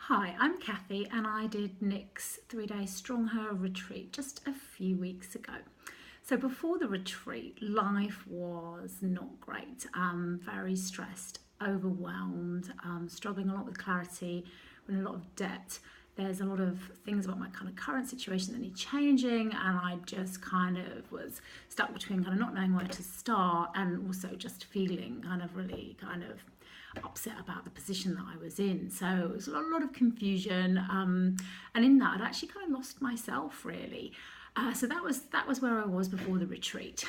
Hi, I'm Kathy and I did Nick's 3-day StrongHer retreat just a few weeks ago. So before the retreat, life was not great. Very stressed, overwhelmed, struggling a lot with clarity, in a lot of debt. There's a lot of things about my kind of current situation that need changing, and I just kind of was stuck between kind of not knowing where to start and also just feeling really upset about the position that I was in. So it was a lot of confusion, and in that I'd actually kind of lost myself really. So that was where I was before the retreat.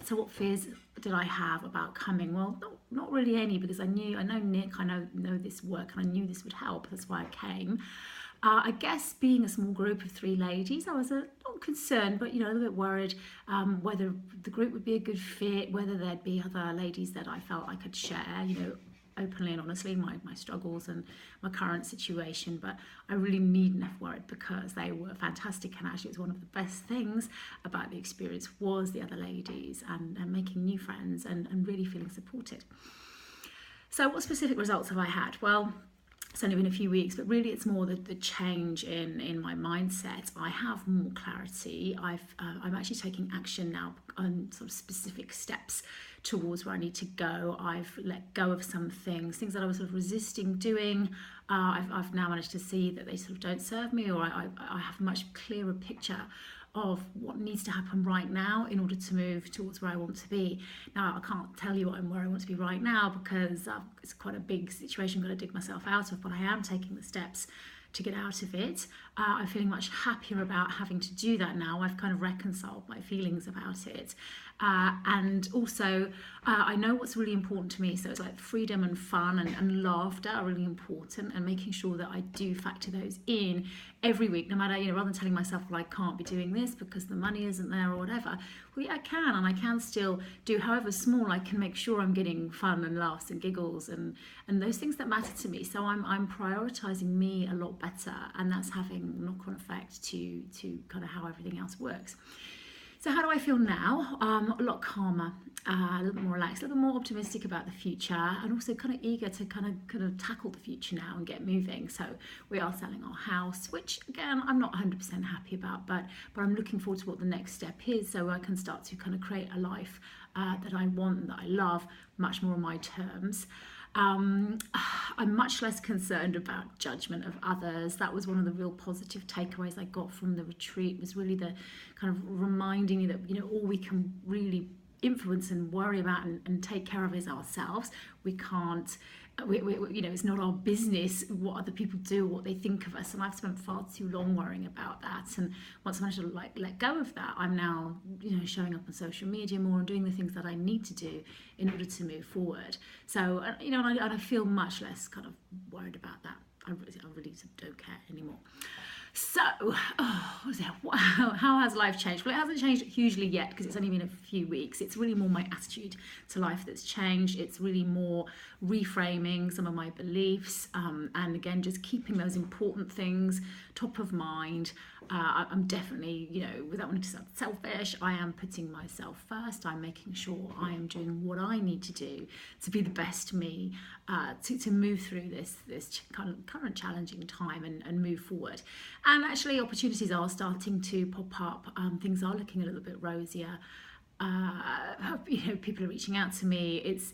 So what fears did I have about coming? Well, not really any, because I know Nick, I know this work, and I knew this would help. That's why I came. I guess being a small group of 3 ladies, I was not concerned, but a little bit worried whether the group would be a good fit, whether there'd be other ladies that I felt I could share, openly and honestly my struggles and my current situation. But I really needn't have worried, because they were fantastic, and actually it was one of the best things about the experience was the other ladies and making new friends and really feeling supported. So what specific results have I had? Well, it's only been a few weeks, but really it's more the change in my mindset. I have more clarity. I'm actually taking action now on sort of specific steps towards where I need to go. I've let go of some things that I was sort of resisting doing. I've now managed to see that they sort of don't serve me, or I have a much clearer picture of what needs to happen right now in order to move towards where I want to be. Now, I can't tell you where I want to be right now, because it's quite a big situation I've got to dig myself out of, but I am taking the steps to get out of it. I'm feeling much happier about having to do that now. I've kind of reconciled my feelings about it. And also, I know what's really important to me. So it's like freedom and fun and laughter are really important, and making sure that I do factor those in every week, no matter, rather than telling myself, well, I can't be doing this because the money isn't there or whatever. Well, yeah, I can, and I can still do, however small, I can make sure I'm getting fun and laughs and giggles and those things that matter to me. So I'm prioritising me a lot better, and that's having a knock-on effect to kind of how everything else works. So how do I feel now? A lot calmer, a little bit more relaxed, a little bit more optimistic about the future, and also kind of eager to kind of tackle the future now and get moving. So we are selling our house, which again I'm not 100% happy about, but I'm looking forward to what the next step is, so I can start to kind of create a life that I want and that I love, much more on my terms. I'm much less concerned about judgment of others. That was one of the real positive takeaways I got from the retreat, was really the kind of reminding me that all we can really influence and worry about and take care of is ourselves. We can't it's not our business what other people do or what they think of us, and I've spent far too long worrying about that. And once I managed to let go of that, I'm now showing up on social media more and doing the things that I need to do in order to move forward. So and I feel much less kind of worried about that. I really don't care anymore. So, how has life changed? Well, it hasn't changed hugely yet, because it's only been a few weeks. It's really more my attitude to life that's changed. It's really more reframing some of my beliefs, and again, just keeping those important things top of mind. I'm definitely, without wanting to sound selfish, I am putting myself first. I'm making sure I am doing what I need to do to be the best me, to move through this kind of current challenging time and move forward. And actually, opportunities are starting to pop up. Things are looking a little bit rosier. People are reaching out to me. It's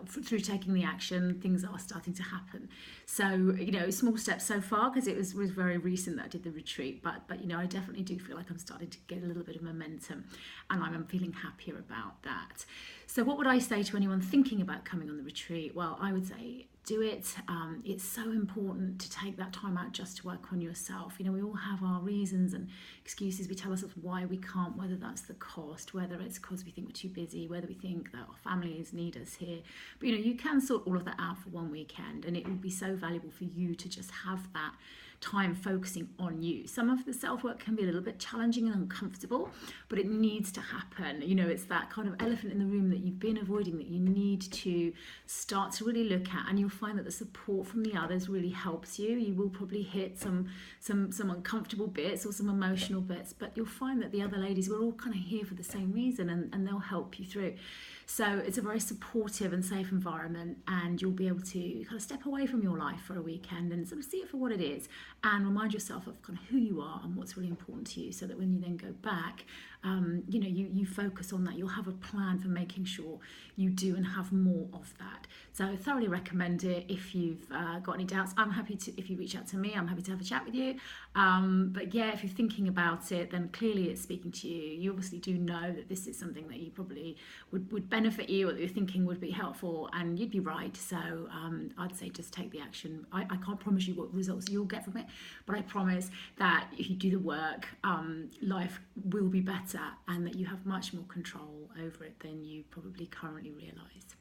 through taking the action, things are starting to happen. So small steps so far, because it was very recent that I did the retreat, but I definitely do feel like I'm starting to get a little bit of momentum, and I'm feeling happier about that. So what would I say to anyone thinking about coming on the retreat? Well, I would say do it. It's so important to take that time out just to work on yourself. We all have our reasons and excuses. We tell ourselves why we can't, whether that's the cost, whether it's because we think we're too busy, whether we think that our families need us here. But you can sort all of that out for one weekend, and it would be so valuable for you to just have that time focusing on you. Some of the self-work can be a little bit challenging and uncomfortable, but it needs to happen. It's that kind of elephant in the room that you've been avoiding that you need to start to really look at, and you'll find that the support from the others really helps you. You will probably hit some uncomfortable bits or some emotional bits, but you'll find that the other ladies, we're all kind of here for the same reason, and they'll help you through. So it's a very supportive and safe environment, and you'll be able to kind of step away from your life for a weekend and sort of see it for what it is, and remind yourself of kind of who you are and what's really important to you, so that when you then go back, you focus on that. You'll have a plan for making sure you do and have more of that. So I thoroughly recommend it. If you've got any doubts, I'm happy to, if you reach out to me, I'm happy to have a chat with you. But yeah, if you're thinking about it, then clearly it's speaking to you. You obviously do know that this is something that you probably would benefit you, or that you're thinking would be helpful, and you'd be right. So I'd say just take the action. I can't promise you what results you'll get from it, but I promise that if you do the work, life will be better, and that you have much more control over it than you probably currently realise.